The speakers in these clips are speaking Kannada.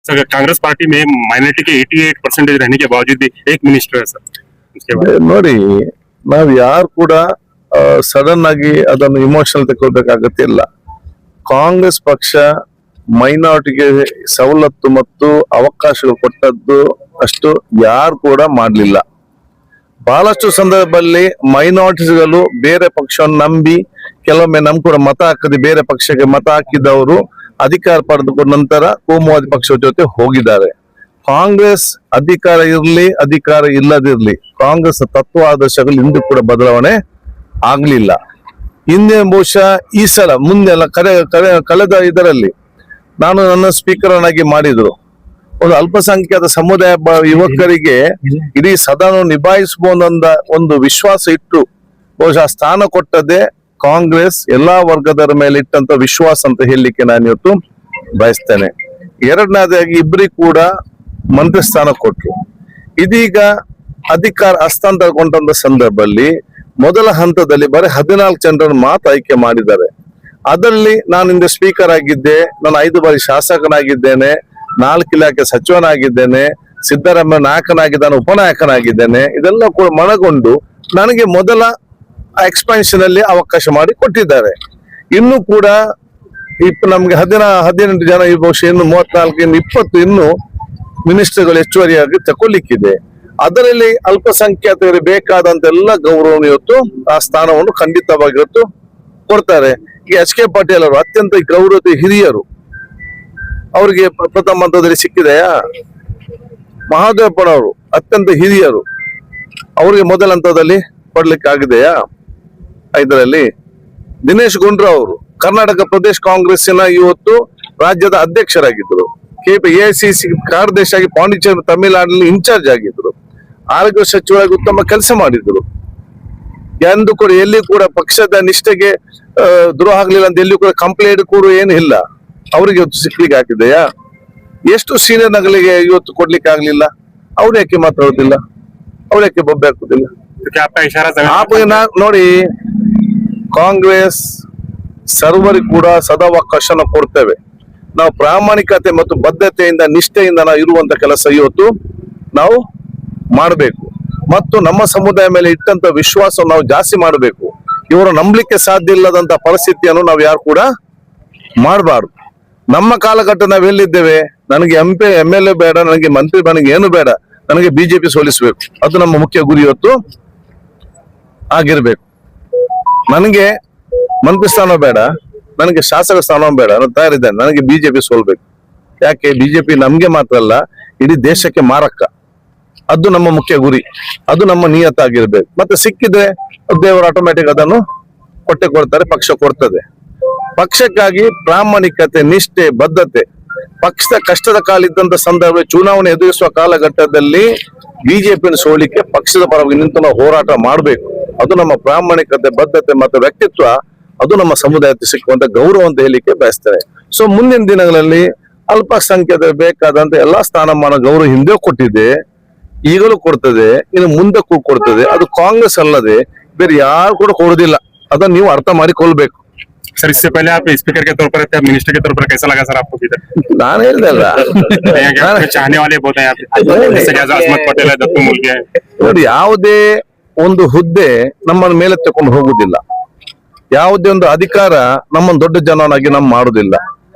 सर कांग्रेस पार्टी में माइनॉरिटी के 88% रहने के बावजूद भी एक मिनिस्टर है सर, उसके बाद ನೋಡಿ, ನಾವ್ ಯಾರು ಕೂಡ ಸಡನ್ ಆಗಿ ಅದನ್ನು ಇಮೋಷನಲ್ ತಗೊಳ್ಬೇಕಾಗತ್ತೆ ಇಲ್ಲ. ಕಾಂಗ್ರೆಸ್ ಪಕ್ಷ ಮೈನಾರಿಟಿಗೆ ಸವಲತ್ತು ಮತ್ತು ಅವಕಾಶಗಳು ಕೊಟ್ಟದ್ದು ಅಷ್ಟು ಯಾರು ಕೂಡ ಮಾಡಲಿಲ್ಲ. ಬಹಳಷ್ಟು ಸಂದರ್ಭದಲ್ಲಿ ಮೈನಾರಿಟಿಸ್ಗಳು ಬೇರೆ ಪಕ್ಷವನ್ನು ನಂಬಿ ಕೆಲವೊಮ್ಮೆ ನಮ್ ಕೂಡ ಮತ ಹಾಕದೆ ಬೇರೆ ಪಕ್ಷಕ್ಕೆ ಮತ ಹಾಕಿದವರು ಅಧಿಕಾರ ಪಡೆದುಕೊಂಡ ನಂತರ ಕೋಮುವಾದಿ ಪಕ್ಷದ ಜೊತೆ ಹೋಗಿದ್ದಾರೆ. ಕಾಂಗ್ರೆಸ್ ಅಧಿಕಾರ ಇರ್ಲಿ ಅಧಿಕಾರ ಇಲ್ಲದಿರ್ಲಿ, ಕಾಂಗ್ರೆಸ್ ತತ್ವ ಆದರ್ಶಗಳು ಇಂದು ಕೂಡ ಬದಲಾವಣೆ ಆಗ್ಲಿಲ್ಲ. ಹಿಂದೆ ಬಹುಶಃ ಈ ಸಲ ಮುಂದೆಲ್ಲ ಕಳೆದ ಇದರಲ್ಲಿ ನಾನು ನನ್ನ ಸ್ಪೀಕರ್ ಆಗಿ ಮಾಡಿದ್ರು. ಒಂದು ಅಲ್ಪಸಂಖ್ಯಾತ ಸಮುದಾಯ ಯುವಕರಿಗೆ ಇಡೀ ಸದನ ನಿಭಾಯಿಸಬಹುದಂದ ಒಂದು ವಿಶ್ವಾಸ ಇಟ್ಟು ಬಹುಶಃ ಸ್ಥಾನ ಕೊಟ್ಟದ್ದೇ ಕಾಂಗ್ರೆಸ್ ಎಲ್ಲಾ ವರ್ಗದವರ ಮೇಲೆ ಇಟ್ಟಂತ ವಿಶ್ವಾಸ ಅಂತ ಹೇಳಲಿಕ್ಕೆ ನಾನು ಇವತ್ತು ಬಯಸ್ತೇನೆ. ಎರಡನೇದಾಗಿ ಇಬ್ಬರಿಗೆ ಕೂಡ ಮಂತ್ರಿ ಸ್ಥಾನ ಕೊಟ್ರು. ಇದೀಗ ಅಧಿಕಾರ ಹಸ್ತಾಂತರಗೊಂಡ ಸಂದರ್ಭದಲ್ಲಿ ಮೊದಲ ಹಂತದಲ್ಲಿ ಬರೀ 14 ಜನರನ್ನು ಮಾತ್ರ ಆಯ್ಕೆ ಮಾಡಿದ್ದಾರೆ. ಅದರಲ್ಲಿ ನಾನು ಹಿಂದೆ ಸ್ಪೀಕರ್ ಆಗಿದ್ದೆ, ನಾನು 5 ಬಾರಿ ಶಾಸಕನಾಗಿದ್ದೇನೆ, 4 ಇಲಾಖೆ ಸಚಿವನಾಗಿದ್ದೇನೆ, ಸಿದ್ದರಾಮಯ್ಯ ನಾಯಕನಾಗಿದ್ದಾನೆ, ಉಪನಾಯಕನಾಗಿದ್ದೇನೆ. ಇದೆಲ್ಲ ಕೂಡ ಮನಗೊಂಡು ನನಗೆ ಮೊದಲ ಎಕ್ಸ್ಪಾನ್ಷನ್ ಅಲ್ಲಿ ಅವಕಾಶ ಮಾಡಿ ಕೊಟ್ಟಿದ್ದಾರೆ. ಇನ್ನು ಕೂಡ ನಮ್ಗೆ 18 ಜನ ಈ ಬಹುಶಃ ಇನ್ನು 34 20 ಇನ್ನು ಮಿನಿಸ್ಟರ್ಗಳು ಹೆಚ್ಚುವರಿಯಾಗಿ ತಗೊಳ್ಲಿಕ್ಕಿದೆ. ಅದರಲ್ಲಿ ಅಲ್ಪಸಂಖ್ಯಾತರಿಗೆ ಬೇಕಾದಂತ ಎಲ್ಲ ಗೌರವ ಇವತ್ತು ಆ ಸ್ಥಾನವನ್ನು ಖಂಡಿತವಾಗಿ ಇವತ್ತು ಕೊಡ್ತಾರೆ. ಈ HK ಪಾಟೀಲ್ ಅವರು ಅತ್ಯಂತ ಗೌರವದ ಹಿರಿಯರು, ಅವರಿಗೆ ಪ್ರಥಮ ಹಂತದಲ್ಲಿ ಸಿಕ್ಕಿದೆಯಾ? ಮಹಾದೇವಪ್ಪನವರು ಅತ್ಯಂತ ಹಿರಿಯರು, ಅವರಿಗೆ ಮೊದಲ ಹಂತದಲ್ಲಿ ಕೊಡ್ಲಿಕ್ಕೆ ಆಗಿದೆಯಾ? ಇದರಲ್ಲಿ ದಿನೇಶ್ ಗುಂಡ್ರಾವ್ ಅವರು ಕರ್ನಾಟಕ ಪ್ರದೇಶ ಕಾಂಗ್ರೆಸ್ಸಿನ ಇವತ್ತು ರಾಜ್ಯದ ಅಧ್ಯಕ್ಷರಾಗಿದ್ದರು. AICC ಕಾರ್ಯದರ್ಶಿ ಆಗಿ ಪಾಂಡಿಚೇರಿ ತಮಿಳುನಾಡಿನಲ್ಲಿ ಇನ್ಚಾರ್ಜ್ ಆಗಿದ್ರು. ಆರೋಗ್ಯ ಸಚಿವರಾಗಿ ಉತ್ತಮ ಕೆಲಸ ಮಾಡಿದ್ರು. ಎಂದು ಕೂಡ ಎಲ್ಲಿ ಕೂಡ ಪಕ್ಷದ ನಿಷ್ಠೆಗೆ ದ್ರೋಹ ಆಗ್ಲಿಲ್ಲ ಅಂತ ಎಲ್ಲಿ ಕೂಡ ಕಂಪ್ಲೇಂಟ್ ಕೂಡ ಏನು ಇಲ್ಲ. ಅವರಿಗೆ ಇವತ್ತು ಸಿಕ್ಲಿಕ್ಕೆ ಆಗಿದೆಯಾ? ಎಷ್ಟು ಸೀನಿಯರ್ ನಗಲಿಗೆ ಇವತ್ತು ಕೊಡ್ಲಿಕ್ಕೆ ಆಗ್ಲಿಲ್ಲ? ಅವ್ರು ಯಾಕೆ ಮಾತಾಡೋದಿಲ್ಲ? ಅವ್ರು ಯಾಕೆ ಬೊಬ್ಬೆ ಹಾಕುದಿಲ್ಲ? ನೋಡಿ, ಕಾಂಗ್ರೆಸ್ ಸರ್ವರಿಗೂ ಕೂಡ ಸದಾವಕಾಶನ ಕೊಡ್ತೇವೆ. ನಾವು ಪ್ರಾಮಾಣಿಕತೆ ಮತ್ತು ಬದ್ಧತೆಯಿಂದ ನಿಷ್ಠೆಯಿಂದ ನಾವು ಇರುವಂತ ಕೆಲಸ ಇವತ್ತು ನಾವು ಮಾಡಬೇಕು. ಮತ್ತು ನಮ್ಮ ಸಮುದಾಯ ಮೇಲೆ ಇಟ್ಟಂತ ವಿಶ್ವಾಸ ನಾವು ಜಾಸ್ತಿ ಮಾಡಬೇಕು. ಇವರು ನಂಬಲಿಕ್ಕೆ ಸಾಧ್ಯ ಇಲ್ಲದಂತ ಪರಿಸ್ಥಿತಿಯನ್ನು ನಾವು ಯಾರು ಕೂಡ ಮಾಡಬಾರ್ದು. ನಮ್ಮ ಕಾಲಘಟ್ಟ ನಾವು ಎಲ್ಲಿದ್ದೇವೆ? ನನಗೆ MLA ಬೇಡ, ನನಗೆ ಮಂತ್ರಿ, ನನಗೆ ಏನು ಬೇಡ, ನನಗೆ ಬಿಜೆಪಿ ಸೋಲಿಸಬೇಕು, ಅದು ನಮ್ಮ ಮುಖ್ಯ ಗುರಿ ಇವತ್ತು ಆಗಿರ್ಬೇಕು. ನನಗೆ ಮಂತ್ರಿ ಸ್ಥಾನ ಬೇಡ, ನನಗೆ ಶಾಸಕ ಸ್ಥಾನ ಬೇಡ, ನಾನು ತಯಾರಿದ್ದೇನೆ, ನನಗೆ ಬಿಜೆಪಿ ಸೋಲ್ಬೇಕು. ಯಾಕೆ? ಬಿಜೆಪಿ ನಮ್ಗೆ ಮಾತ್ರ ಅಲ್ಲ, ಇಡೀ ದೇಶಕ್ಕೆ ಮಾರಕ. ಅದು ನಮ್ಮ ಮುಖ್ಯ ಗುರಿ, ಅದು ನಮ್ಮ ನಿಯತ್ತಾಗಿರ್ಬೇಕು. ಮತ್ತೆ ಸಿಕ್ಕಿದ್ರೆ ದೇವರು ಆಟೋಮ್ಯಾಟಿಕ್ ಅದನ್ನು ಕೊಡ್ತಾರೆ, ಪಕ್ಷ ಕೊಡ್ತದೆ. ಪಕ್ಷಕ್ಕಾಗಿ ಪ್ರಾಮಾಣಿಕತೆ, ನಿಷ್ಠೆ, ಬದ್ಧತೆ, ಪಕ್ಷದ ಕಷ್ಟದ ಕಾಲ ಇದ್ದಂತ ಸಂದರ್ಭ ಚುನಾವಣೆ ಎದುರಿಸುವ ಕಾಲಘಟ್ಟದಲ್ಲಿ ಬಿಜೆಪಿಯನ್ನು ಸೋಲಿಕ್ಕೆ ಪಕ್ಷದ ಪರವಾಗಿ ನಿಂತು ನಾವು ಹೋರಾಟ ಮಾಡಬೇಕು. ಅದು ನಮ್ಮ ಪ್ರಾಮಾಣಿಕತೆ, ಬದ್ಧತೆ ಮತ್ತು ವ್ಯಕ್ತಿತ್ವ, ಅದು ನಮ್ಮ ಸಮುದಾಯಕ್ಕೆ ಸಿಕ್ಕುವಂತ ಗೌರವ ಅಂತ ಹೇಳಿಕ್ಕೆ ಬಯಸ್ತೇನೆ. ಸೊ ಮುಂದಿನ ದಿನಗಳಲ್ಲಿ ಅಲ್ಪಸಂಖ್ಯಾತ ಬೇಕಾದಂತ ಎಲ್ಲಾ ಸ್ಥಾನಮಾನ ಗೌರವ ಹಿಂದೆ ಕೊಟ್ಟಿದೆ, ಈಗಲೂ ಕೊಡ್ತದೆ, ಇನ್ನು ಮುಂದಕ್ಕೂ ಕೊಡ್ತದೆ. ಅದು ಕಾಂಗ್ರೆಸ್ ಅಲ್ಲದೆ ಬೇರೆ ಯಾರು ಕೂಡ ಕೊಡುದಿಲ್ಲ. ಅದನ್ನ ನೀವು ಅರ್ಥ ಮಾಡಿಕೊಳ್ಬೇಕು. सर इससे पहले आप स्पीकर के तौर पर थे, मिनिस्टर के तौर पर कैसा लगा सर आपको? ನಾನು ಹೇಳ್ದಲ್ಲ, चाहने वाले बहुत हैं जैसे आजमत पटेल है, दत्तू मुल्के है. ನೋಡಿ, ಯಾವುದೇ ಒಂದು ಹುದ್ದೆ ನಮ್ಮನ್ನ ಮೇಲೆ ತಕೊಂಡು ಹೋಗುದಿಲ್ಲ. ಯಾವುದೇ ಒಂದು ಅಧಿಕಾರ ನಮ್ಮನ್ನು ದೊಡ್ಡ ಜನನಾಗಿ ನಾವು ಮಾಡುದಿಲ್ಲ.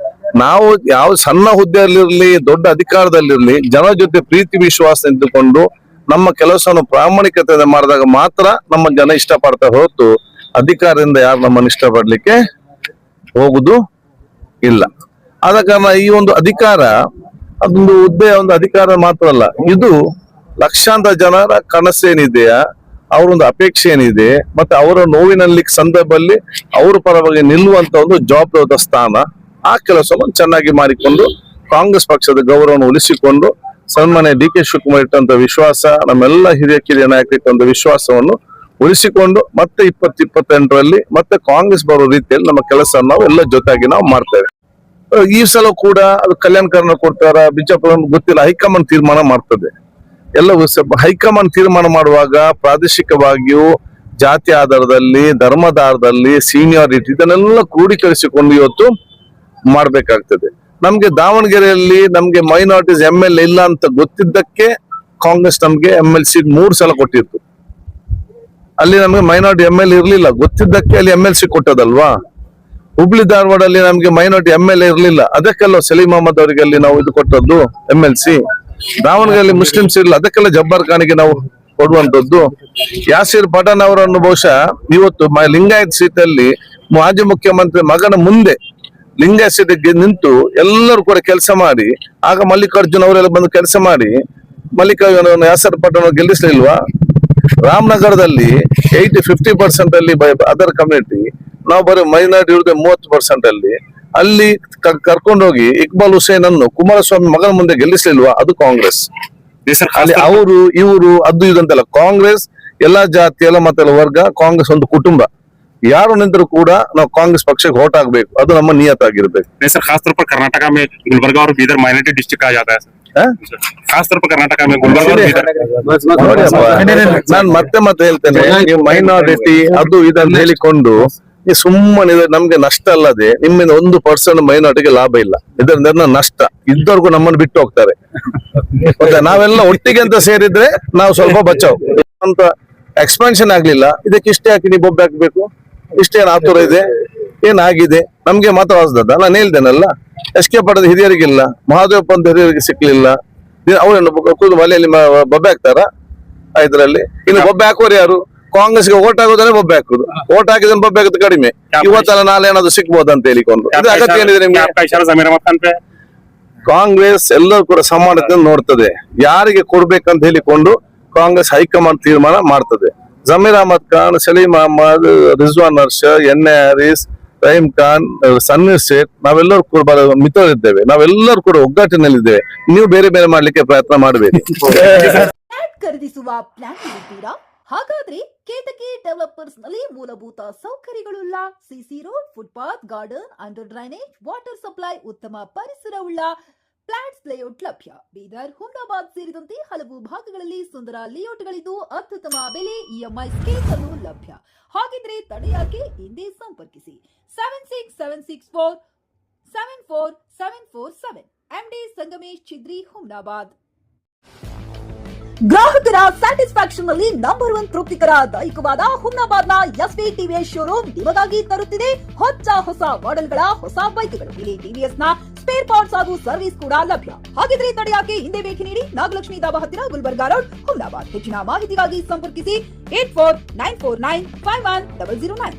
ನಾವು ಯಾವ ಸಣ್ಣ ಹುದ್ದೆಯಲ್ಲಿರ್ಲಿ, ದೊಡ್ಡ ಅಧಿಕಾರದಲ್ಲಿರ್ಲಿ, ಜನ ಜೊತೆ ಪ್ರೀತಿ ವಿಶ್ವಾಸ ನಿಂತುಕೊಂಡು ನಮ್ಮ ಕೆಲಸವನ್ನು ಪ್ರಾಮಾಣಿಕತೆ ಮಾಡಿದಾಗ ಮಾತ್ರ ನಮ್ಮ ಜನ ಇಷ್ಟಪಡ್ತಾರೆ ಹೊರತು ಅಧಿಕಾರದಿಂದ ಯಾರು ನಮ್ಮನ್ನು ಇಷ್ಟಪಡ್ಲಿಕ್ಕೆ ಹೋಗುದು ಇಲ್ಲ. ಆದ ಕಾರಣ ಈ ಒಂದು ಅಧಿಕಾರ ಅದೊಂದು ಹುದ್ದೆ, ಒಂದು ಅಧಿಕಾರ ಮಾತ್ರ ಅಲ್ಲ, ಇದು ಲಕ್ಷಾಂತರ ಜನರ ಕನಸೇನಿದೆಯಾ, ಅವರೊಂದು ಅಪೇಕ್ಷೆ ಏನಿದೆ, ಮತ್ತೆ ಅವರ ನೋವಿನಲ್ಲಿ ಸಂದರ್ಭದಲ್ಲಿ ಅವರ ಪರವಾಗಿ ನಿಲ್ಲುವಂತ ಒಂದು ಜವಾಬ್ದಾರಿ ಸ್ಥಾನ. ಆ ಕೆಲಸವನ್ನು ಚೆನ್ನಾಗಿ ಮಾಡಿಕೊಂಡು ಕಾಂಗ್ರೆಸ್ ಪಕ್ಷದ ಗೌರವವನ್ನು ಉಳಿಸಿಕೊಂಡು ಸನ್ಮಾನ್ಯ DK ಶಿವಕುಮಾರ್ ಇಟ್ಟಂತ ವಿಶ್ವಾಸ, ನಮ್ಮೆಲ್ಲ ಹಿರಿಯ ನಾಯಕರು ಇಟ್ಟಂತ ವಿಶ್ವಾಸವನ್ನು ಉಳಿಸಿಕೊಂಡು ಮತ್ತೆ 2028ರಲ್ಲಿ ಮತ್ತೆ ಕಾಂಗ್ರೆಸ್ ಬರೋ ರೀತಿಯಲ್ಲಿ ನಮ್ಮ ಕೆಲಸ ನಾವು ಎಲ್ಲ ಜೊತೆಯಾಗಿ ನಾವು ಮಾಡ್ತೇವೆ. ಈ ಸಲ ಕೂಡ ಅದು ಕಲ್ಯಾಣ ಕರ್ನಾಟಕ ಕೊಡ್ತಾರ, ಬಿಜಾಪುರ ಗೊತ್ತಿಲ್ಲ, ಹೈಕಮಾಂಡ್ ತೀರ್ಮಾನ ಮಾಡ್ತದೆ. ಎಲ್ಲ ಹೈಕಮಾಂಡ್ ತೀರ್ಮಾನ ಮಾಡುವಾಗ ಪ್ರಾದೇಶಿಕವಾಗಿಯೂ ಜಾತಿ ಆಧಾರದಲ್ಲಿ, ಧರ್ಮದ ಆಧಾರದಲ್ಲಿ, ಸೀನಿಯಾರಿಟಿ ಇದನ್ನೆಲ್ಲ ಕ್ರೋಢೀಕರಿಸಿಕೊಂಡು ಇವತ್ತು ಮಾಡ್ಬೇಕಾಗ್ತದೆ. ನಮ್ಗೆ ದಾವಣಗೆರೆಯಲ್ಲಿ ನಮ್ಗೆ ಮೈನಾರಿಟೀಸ್ MLA ಇಲ್ಲ ಅಂತ ಗೊತ್ತಿದ್ದಕ್ಕೆ ಕಾಂಗ್ರೆಸ್ ನಮ್ಗೆ MLC 3 ಸಲ ಕೊಟ್ಟಿತ್ತು. ಅಲ್ಲಿ ನಮ್ಗೆ ಮೈನಾರಿಟಿ MLA ಇರ್ಲಿಲ್ಲ, ಗೊತ್ತಿದ್ದಕ್ಕೆ ಅಲ್ಲಿ MLC ಕೊಟ್ಟದಲ್ವಾ. ಹುಬ್ಳಿ ಧಾರವಾಡಲ್ಲಿ ನಮ್ಗೆ ಮೈನಾರಿಟಿ MLA ಇರ್ಲಿಲ್ಲ, ಅದಕ್ಕೆಲ್ಲ ಸಲೀಂ ಅಹಮದ್ ಅವರಿಗೆ ಅಲ್ಲಿ ನಾವು ಇದು ಕೊಟ್ಟದ್ದು MLC. ದಾವಣಗೆರೆಯಲ್ಲಿ ಮುಸ್ಲಿಮ್ಸ್ ಇರಲಿಲ್ಲ, ಅದಕ್ಕೆಲ್ಲ ಜಬ್ಬಾರ್ ಖಾನಿಗೆ ನಾವು ಕೊಡುವಂತದ್ದು. ಯಾಸೀರ್ ಪಠಾಣ್ ಅವರನ್ನು ಬಹುಶಃ ಇವತ್ತು ಲಿಂಗಾಯತ್ ಸೀಟಲ್ಲಿ ಮಾಜಿ ಮುಖ್ಯಮಂತ್ರಿ ಮಗನ ಮುಂದೆ ಲಿಂಗಾಯತ್ ಸೀಟಿಗೆ ನಿಂತು ಎಲ್ಲರೂ ಕೂಡ ಕೆಲಸ ಮಾಡಿ, ಆಗ ಮಲ್ಲಿಕಾರ್ಜುನ್ ಅವರೆಲ್ಲ ಬಂದು ಕೆಲಸ ಮಾಡಿ ಯಾಸೀರ್ ಪಠಾಣ್ ಅವರು ಗೆಲ್ಲಿಸ್ಲಿಲ್ವಾ. ರಾಮನಗರದಲ್ಲಿ 50% ಅಲ್ಲಿ ಅದರ್ ಕಮ್ಯುನಿಟಿ, ನಾವು ಬರೀ ಮೈನಾರಿಟಿ ಇರುವುದೇ 30% ಅಲ್ಲಿ. ಅಲ್ಲಿ ಕರ್ಕೊಂಡೋಗಿ ಇಕ್ಬಾಲ್ ಹುಸೇನ್ ಅನ್ನು ಕುಮಾರಸ್ವಾಮಿ ಮಗನ ಮುಂದೆ ಗೆಲ್ಲಿಸ್ಲಿಲ್ವಾ, ಅದು ಕಾಂಗ್ರೆಸ್. ಅಲ್ಲಿ ಅವರು ಇವರು ಅದು ಇದು ಅಂತೆಲ್ಲ, ಕಾಂಗ್ರೆಸ್ ಎಲ್ಲಾ ಜಾತಿ ಎಲ್ಲ ಮತ್ತೆಲ್ಲ ವರ್ಗ, ಕಾಂಗ್ರೆಸ್ ಒಂದು ಕುಟುಂಬ. ಯಾರು ನಿಂತರೂ ಕೂಡ ನಾವು ಕಾಂಗ್ರೆಸ್ ಪಕ್ಷಕ್ಕೆ ವೋಟ್ ಆಗ್ಬೇಕು, ಅದು ನಮ್ಮ ನಿಯತ್ತಾಗಿರ್ಬೇಕು. सर खास तौर पर कर्नाटका में गुलबर्गा और बीदर माइनॉरिटी डिस्ट्रिक्ट कहा जाता है सर. खास तौर पर कर्नाटका में गुलबर्गा और बीदर. ನಾನು ಮತ್ತೆ ಹೇಳ್ತೇನೆ, ನೀವು ಮೈನಾರಿಟಿ ಅದು ಇದನ್ನು ಹೇಳಿಕೊಂಡು ಈ ಸುಮ್ಮನೆ ನಮ್ಗೆ ನಷ್ಟ ಅಲ್ಲದೆ ನಿಮ್ಮಿಂದ 1% ಮೈನಾರಿಟಿಗೆ ಲಾಭ ಇಲ್ಲ, ಇದರಿಂದ ನಷ್ಟ. ಇದ್ದವ್ರಿಗೂ ನಮ್ಮನ್ನು ಬಿಟ್ಟು ಹೋಗ್ತಾರೆ. ಮತ್ತೆ ನಾವೆಲ್ಲ ಒಟ್ಟಿಗೆ ಅಂತ ಸೇರಿದ್ರೆ ನಾವು ಸ್ವಲ್ಪ ಬಚಾವ್ ಅಂತ. ಎಕ್ಸ್ಪಾನ್ಷನ್ ಆಗ್ಲಿಲ್ಲ, ಇದಕ್ಕೆ ಇಷ್ಟೇ ಹಾಕಿ ನೀವು ಬೊಬ್ಬೆ ಹಾಕ್ಬೇಕು, ಇಷ್ಟೇನು ಆತುರ ಇದೆ, ಏನಾಗಿದೆ ನಮ್ಗೆ ಮಾತ್ರ ವಾಸದ. ನಾನು ಹೇಳ್ದೇನಲ್ಲ, ಎಸ್ಕೆ ಪಡೆದ ಹಿರಿಯರಿಗಿಲ್ಲ, ಮಹಾದೇವಪ್ಪ ಅಂತ ಹಿರಿಯರಿಗೆ ಸಿಕ್ಲಿಲ್ಲ, ಅವರನ್ನು ಕೂದು ಮಲೆಯಲ್ಲಿ ಬೊಬ್ಬೆ ಹಾಕ್ತಾರ ಇದ್ರಲ್ಲಿ. ಇನ್ನು ಬೊಬ್ಬೆ ಹಾಕೋರು ಯಾರು? ಕಾಂಗ್ರೆಸ್ಗೆ ಓಟ್ ಹಾಕೋದ್ರೆ ಬೊಬ್ಬೆ ಹಾಕುದು, ಓಟ್ ಹಾಕಿದ್ರೆ ಬೊಬ್ಬೆ ಹಾಕೋದು ಕಡಿಮೆ. ಇವತ್ತಲ್ಲ ನಾಳೆ ಏನಾದ್ರು ಸಿಕ್ಬಹುದು ಅಂತ ಹೇಳಿಕೊಂಡು ಇದು ಅಗತ್ಯ ಏನಿದೆ ನಿಮ್ಗೆ? ಕಾಂಗ್ರೆಸ್ ಎಲ್ಲರೂ ಕೂಡ ಸಮಾನತೆಯನ್ನು ನೋಡ್ತದೆ. ಯಾರಿಗೆ ಕೊಡ್ಬೇಕಂತ ಹೇಳಿಕೊಂಡು ಕಾಂಗ್ರೆಸ್ ಹೈಕಮಾಂಡ್ ತೀರ್ಮಾನ ಮಾಡ್ತದೆ. ಜಮೀರ್ ಅಹಮದ್ ಖಾನ್, ಸಲೀಂ ಅಹಮದ್, ರಿಜ್ವಾನ್ ಅರ್ಷದ್, NA ಹ್ಯಾರಿಸ್, ರಹೀಂ ಖಾನ್, ಸನ್ನಿ ಸೇಠ್, ನಾವೆಲ್ಲರೂ ಕೂಡ ಮಿತ್ರರಿದ್ದೇವೆ, ನಾವೆಲ್ಲರೂ ಕೂಡ ಒಗ್ಗಟ್ಟಿನಲ್ಲಿದ್ದೇವೆ. ನೀವು ಬೇರೆ ಬೇರೆ ಮಾಡ್ಲಿಕ್ಕೆ ಪ್ರಯತ್ನ ಮಾಡಬೇಡಿ. ಖರೀದಿಸುವ ಪ್ಲಾನ್ ಇದ್ದೀರಾ? ಹಾಗಾದ್ರೆ ಕೇತಕಿ ಡೆವಲಪರ್ಸ್ ನಲ್ಲಿ ಮೂಲಭೂತ ಸೌಕರ್ಯಗಳುಳ್ಳ CC road, footpath, garden, under drainage, water supply, ಉತ್ತಮ ಪರಿಸರವುಳ್ಳ ಫ್ಲಾಟ್ಸ್ ಲೇಔಟ್ ಲಭ್ಯ. ಬೀದರ್, ಹುಮ್ನಾಬಾದ್ ಸೇರಿದಂತೆ ಹಲವು ಭಾಗಗಳಲ್ಲಿ ಸುಂದರ ಲೇಔಟ್ಗಳಿದ್ದು ಅತ್ಯುತ್ತಮ ಬೆಲೆ, EMI ಸ್ಕೀಮ್ ಅನ್ನು ಲಭ್ಯ. ಹಾಗಿದ್ರೆ ತಡೆಯಾಕೆ, ಹಿಂದೆ ಸಂಪರ್ಕಿಸಿ 7676474747 MD ಸಂಗಮೇಶ್ ಚಿದ್ರಿ, ಹುಮ್ನಾಬಾದ್. ಗ್ರಾಹಕರ ಸ್ಯಾಟಿಸ್ಫ್ಯಾಕ್ಷನ್ ನಲ್ಲಿ ನಂಬರ್ 1 ತೃಪ್ತಿಕರ ದೈಹಿಕವಾದ ಹುಮ್ನಾಬಾದ್ನ SV TVS ಶೋರೂಮ್ ನಿಮಗಾಗಿ ತರುತ್ತಿದೆ ಹೊಸ ಮಾಡೆಲ್ಗಳ ಹೊಸ ಬೈಕ್ಗಳು. ಇಲ್ಲಿ TVS ನ ಸ್ಪೇರ್ ಪಾರ್ಟ್ಸ್ ಹಾಗೂ ಸರ್ವಿಸ್ ಕೂಡ ಲಭ್ಯ. ಹಾಗಿದ್ರೆ ತಡೆಯಾಕೆ, ಹಿಂದೆ ಭೇಟಿ ನೀಡಿ. ನಾಗಲಕ್ಷ್ಮಿ ಧಾಬಾ ಹತ್ತಿರ, ಗುಲ್ಬರ್ಗಾ ರೋಡ್, ಹುಮ್ನಾಬಾದ್. ಹೆಚ್ಚಿನ ಮಾಹಿತಿಗಾಗಿ ಸಂಪರ್ಕಿಸಿ 8494951009.